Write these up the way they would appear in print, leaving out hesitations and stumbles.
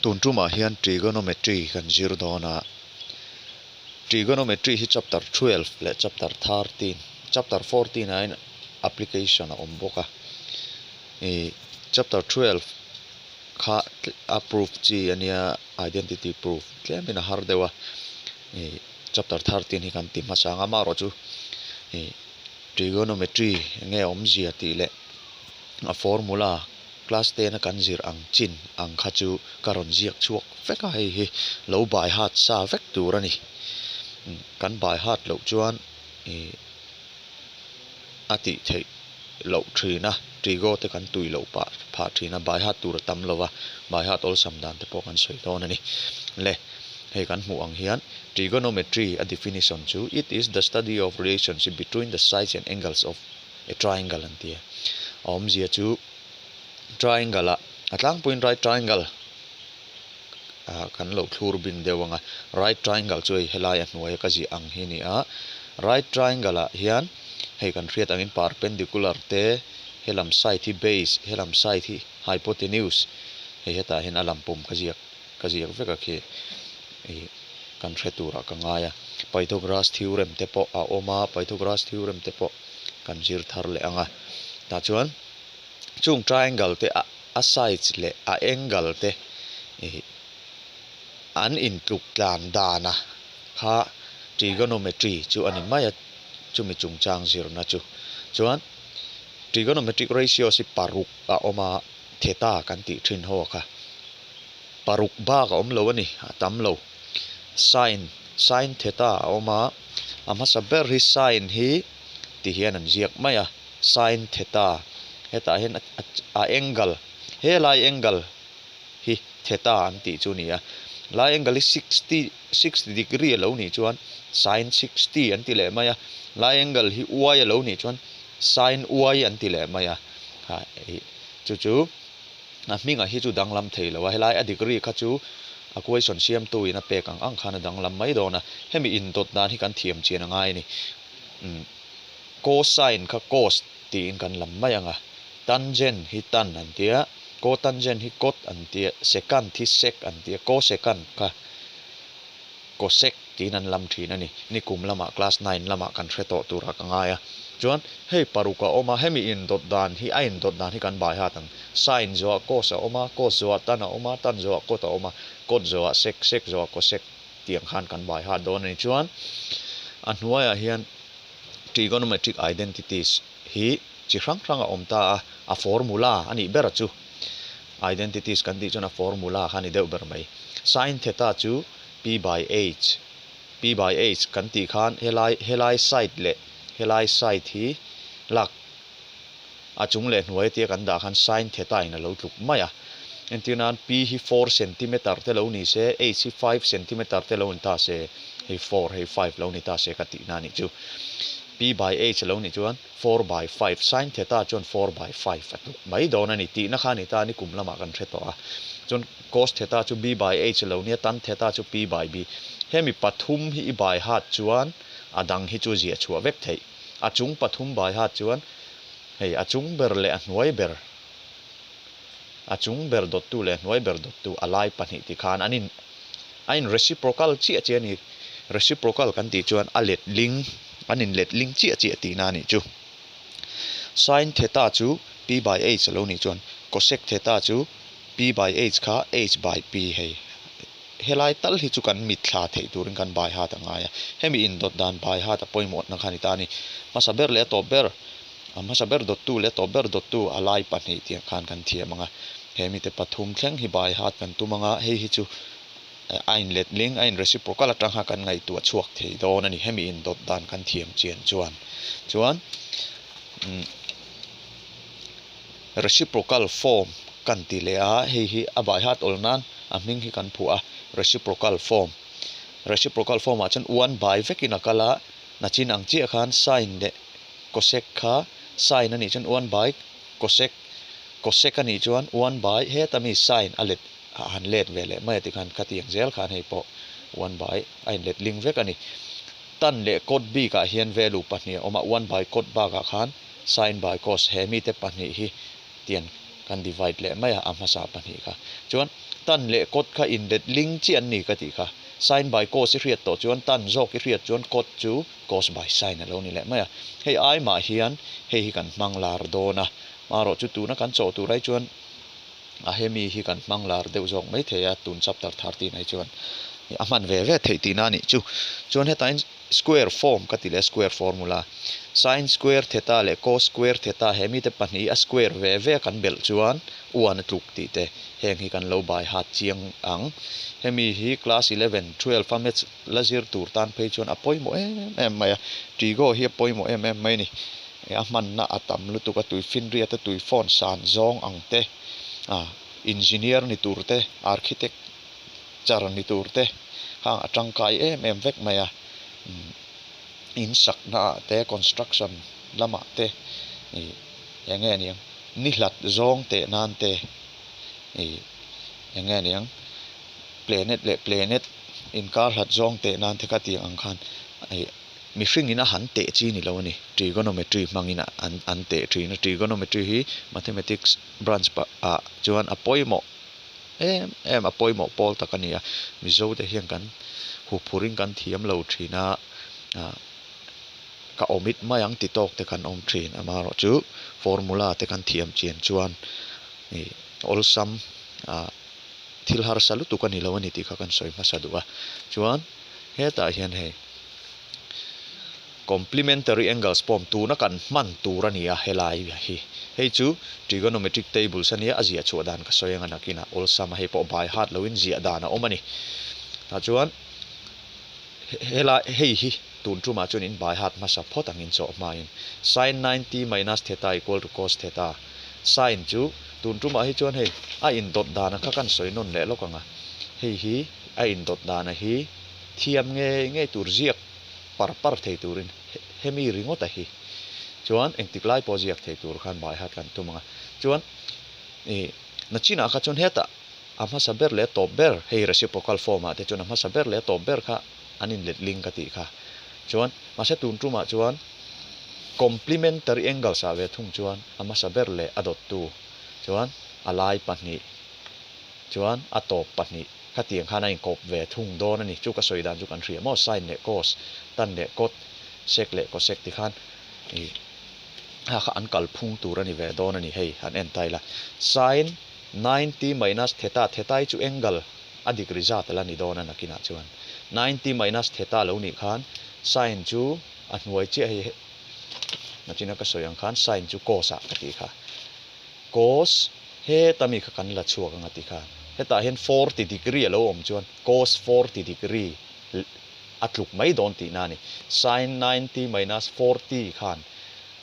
tun tuma hian trigonometry kan zir dona trigonometry hi chapter 12 le chapter 13 chapter 14 ain application a omboka chapter 12 kha proof chi ania identity proof tlemina har dewa chapter 13 hi kan ti masanga maro chu trigonometry nge omzia ti le a formula class 10 kan zir ang chin ang khachu karon ziak chuak veka hei hi lo bai hat sa vek turani kan bai hat lo chuan ati thei lo thina trigo te kan tui lo pa pha thina bai hat tur tam lova bai hat ol samdan te pokan soi don ani le hei kan mu ang hian trigonometry a definition chu it is the study of relationship between the sides and angles of a triangle antia omzia chu triangle atlang point right triangle kan lo thur bin dewanga right triangle choi helai anoi ka ji ang hi ni a right triangle hian hei kan riat angin perpendicular te helam side hi base helam side hi hypotenuse hei heta hin alam pum ka jiak veka khi kan thretura ka ngaya pythagoras theorem te po a oma pythagoras theorem te po kan zir thar le anga ta chuan chung triangle te a sides le a angle te an in tluk tlan dana kha trigonometry chu ani maya chu mi chung chang zir na chu chuan trigonometric ratio si paruk a oma theta kan ti thin ho kha paruk ba ka om lo ani tam lo sin theta a oma ama saber hi sin hi ti hian an ziak maya sin theta heta hen a angle he lai angle hi theta an ti chu ni a lai angle 60 degree lo ni chuan sin 60 an ti le maya lai angle hi y lo ni chuan sin y an ti le maya ha chu na minga hi chu danglam thei lo wa helai a degree kha chu a question siam tu ina pe kang ang khana danglam mai dona hemi in dot dan hi kan thiam chen angai ni cosine kha cos ti in kan lam mai anga tangent hi tan an tia cotangent hi cot an tia secant hi sec an tia cosecant kha cosec ti nan lam thin ani ni kum lama class 9 lama kan threto tura ka ngaya chuan hei paruka oma hemi in dot dan hi a in dot dan hi kan bai hatang sin zo cos a oma cos zo tan a oma tan zo cot a oma cot zo sec zo cosec tiang khan kan bai ha don ani chuan anhuaya hian trigonometric identities hi chi hrang a omta a formula ani bera chu identities kan ti chuna formula khani deu ber mai sin theta chu p by h kan ti khan helai side le helai side hi lak achung le hnuai te kan da khan sin theta ina lo tluk maya entinan p hi 4 cm te lo ni se h hi 5 cm te lo ta se hei 4 hei 5 lo ni ta se ka ti na ni chu p by h lo ni chuan 4 by 5 sin theta chuan 4 by 5 atu mai don ani ti na khani ta ni kumlama kan threto a chuan cos theta chu b by h lo ni tan theta chu p by b hemi pathum hi by hat chuan adang hi chu zia chua vek thei achung pathum by hat chuan hei achung ber le hnuai ber achung ber dot tu le hnuai ber dot tu alai pani ti khan ain reciprocal chi ni reciprocal kan ti chuan a let link anin let link chi ti na ni chu sin theta chu p by h lo ni chuan cosec theta chu p by h kha h by p hei helai tal hi chu kan mit thla thei turin kan bai ha ta ngaya hemi in dot dan bai ha ta poimot na khani ta ni masaber le to ber masaber dot tu le to ber dot tu alai pani ti khan kan thiam anga hemi te pathum thleng hi bai hat kan tu manga hei hi chu ain let link ain reciprocal atang ha kan ngai tu chuak thei don ani hemi in dot dan kan thiam chen chuan reciprocal form kan ti le a hei hi abai hat olnan a ming hi kan phu a reciprocal form a chan 1 by vekina kala na chin ang chi khan sin de cosec kha sin ani chan 1 by cosec ani chuan 1 by he tami sin alet han let vele mai ti khan khatiang zel khan hei po 1 by ain let link vek ani tan le cot b ka hian value pahnia oma 1 by cot ba ka khan sin by cos he mi te pahni hi tian kan divide le maya amasa pani kha chuan tan le kot kha in det ling chi an ni ka ti kha sin by cos i riat to chuan tan zok i riat chuan cot chu cos by sin alo ni le maya hei ai ma hian hei kan manglar dona maro chu tu na kan chaw tu rai chuan a hemi hi kan manglar deuh zok mai theya tun chapter 13 ai chuan aman ve thei ti na ni chu chuan hetain square form ka ti le square formula sin square theta le cos square theta hemi te pani a square ve kan bel chuan uan tluk ti te heng hi kan lo by hat chiang ang hemi hi class 11 12 famets lazir tur tan phei chuan apoi mo em mai trigo hi apoi mo em mai ni aman na atam lu tu ka tui fin ria te tui fon san zong ang te engineer ni tur te architect charan ni tur te hang atangkai em vek maya in sakna te construction lama te yang nge niang nihlat zong te nan te yang nge niang planet in kar hlat zong te nan te ka ti ang khan mi hring ina han te chi ni lo ni trigonometry mangina an te tri na trigonometry hi mathematics branch pa chuan apoimo em apoimo pol takania mi zo te hian kan hu phuring kan thiam lo thina ka omit mayang ti tok te kan om thin amaro chu formula te kan thiam chen chuan all sum thil har salu tu kanilo ni ti kha kan soi masadua chuan heta hian he complementary angles pom tu na kan man turania helai hi hei chu trigonometric tables ania azia chuadan ka soyanga nakina all sum he po by heart loin zia dana omani ta chuan hela hei hi tun tuma chuan in by heart ma support angin cho main sin 90 minus theta equal to cos theta sin chu tun tuma hi chuan hei a in dot dana ka kan soi non le lokanga hei hi a in dot dana hi thiam nge tur ziak par thei turin hemi ringota hi chuan engtiklai poziak thei tur khan by heart kan tumanga chuan na china kha chuan heta ama saber le top ber hei reciprocal form ate chuan ama saber le top ber kha anin let link ka ti kha chuan ma se tun tuma chuan complementary angles a ve thung chuan ama saber le adot tu chuan alai pani chuan atop pani ka tiang khana in kop ve thung don ani chu ka soidan chu kan thria mo sin le cos tan le cot sek le cosec ti khan kha an kal phung tur ani ve don ani hei han en taila sin 90 minus theta theta chu angle a degree zat la ni don ana kina chuan 90 minus theta lo ni khan sin chu a hnuai che hi na china ka soyang khan sin chu cos a ka ti kha cos he tami kha kan la chuak anga ti kha heta hen 40 degree lo om chuan cos 40 degree atluk mai don ti nani sin 90 minus 40 khan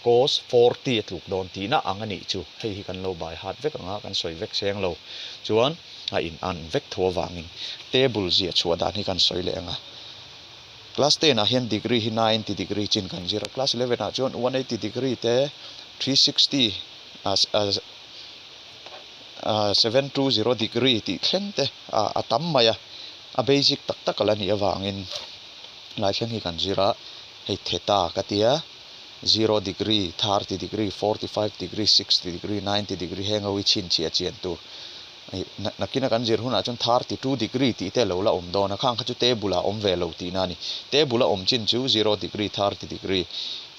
cos 40 atluk don ti na angani chu hei hi kan lo by heart vek anga kan soi vek seng lo chuan a in an vek tho wangin table zia chuadan hi kan soi le anga class 10 a hian degree hi 90 degree chin kan zira class 11 a chuan 180 degree te 360 as 720 degree ti thlente a tam maya a basic tak ala ni awangin lai thleng hi kan zira hei theta ka tia 0 degree 30 degree 45 degree 60 degree 90 degree henga wi chin chi a chian tu nakina kan zir huna chun 32 degree ti te lo la om dona khang kha chu table a om ve lo ti na ni table a om chin chu 0 degree 30 degree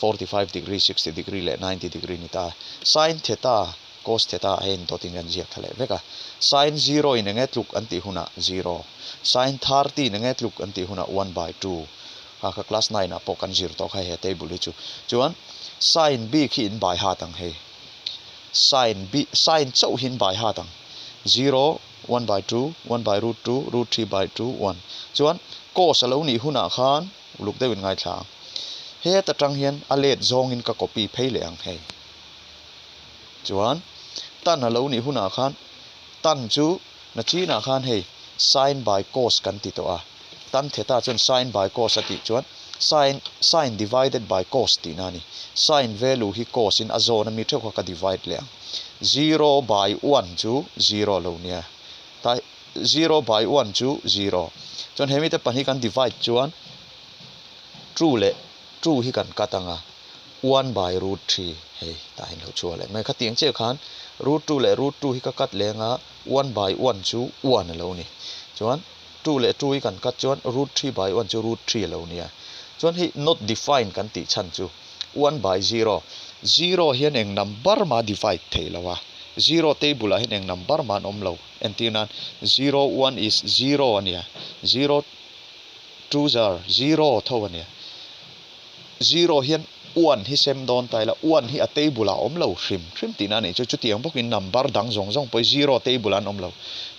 45 degree 60 degree le 90 degree ni ta sin theta cos theta hen doting an ziak thale veka sin 0 in nge tluk anti huna 0 sin 30 in nge tluk anti huna 1/2 ka class 9 a pokan zir to kha he table hi chu chuan sin b khi in by hatang he sin chau hin by hatang 0 1/2 1/√2 √3/2 1 chuan cos alo ni huna khan uluk deuin ngai thla he ta tang hian a let zong in ka copy phei le ang he chuan tan alo ni huna khan tan chu na china khan he sin by cos kan ti to a tan theta chun sin by cos ati chuan sin divided by cos ti nani sin value hi cos in azona mi thok ka divide le 0/1 chu 0 lo nia ta 0/1 chu 0 chon hemi te pani kan divide chuan true hi kan katanga 1/√3 hey ta hin lo chua le mai kha tiang che khan root 2 le root 2 hi ka kat le nga 1/1 chu 1 lo ni chuan 2 le 2 hi kan kat chuan root 3/1 chu root 3 lo ni a chuan hi not define kan ti chan chu 1/0 0 hian eng number ma divide thei lawa 0 table hian eng number man om lo entinan 0 1 is 0 ania 0 2 are 0 tho ania 0 hian 1 hi sem don tai la 1 hi a table a om lo hrim tina ni chu tiang bokin number dang zong poi 0 table an om lo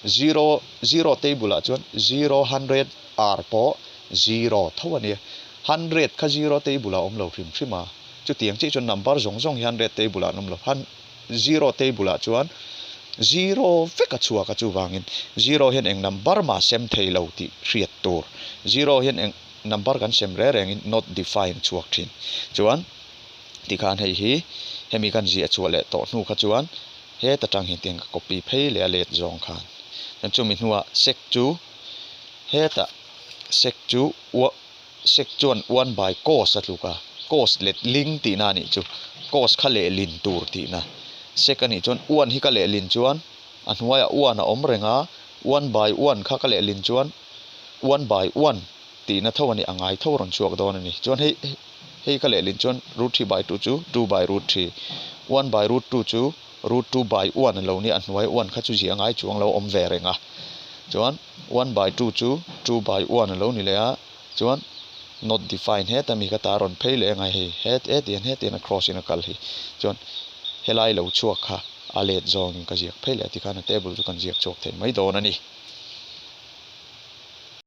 0 table a chuan 0 100 r po 0 tho ania 100 kha 0 table a om lo hrim a chu tiang chi chu number zong 100 table an om lo 0 table a chuan 0 veka chua ka chu wangin 0 hian eng number ma sem thei lo ti hriat tur 0 hian eng number kan sem re rengin not define chuak thin chuan ti khan hei hi hemi kan zia chu le to hnu kha chuan he ta tang hin tiang ka copy phei le let zong khan kan chu mi hnuwa sec chu he ta sec chu sec chuan 1 by cos atluka cos let ling ti na ni chu cos kha le lin tur ti na sec ani chuan 1 hi ka le lin chuan a hnuaya 1 a om renga 1/1 kha ka le lin chuan 1/1 ti na tho ani angai tho ron chuak don ani chuan hei ka le lin chuan root 3/2 chu 2/3 1/2 chu root 2/1 lo ni an hnuai 1 kha chu ji angai chuang lo om ve renga chuan 1/2 chu 2/1 lo ni le a chuan not define he ta mi ka ta ron phei le ngai he tian a cross in a kal hi chuan helai lo chuak kha a let zong ka jiak phei le ti khan table chu kan jiak chok the mai don ani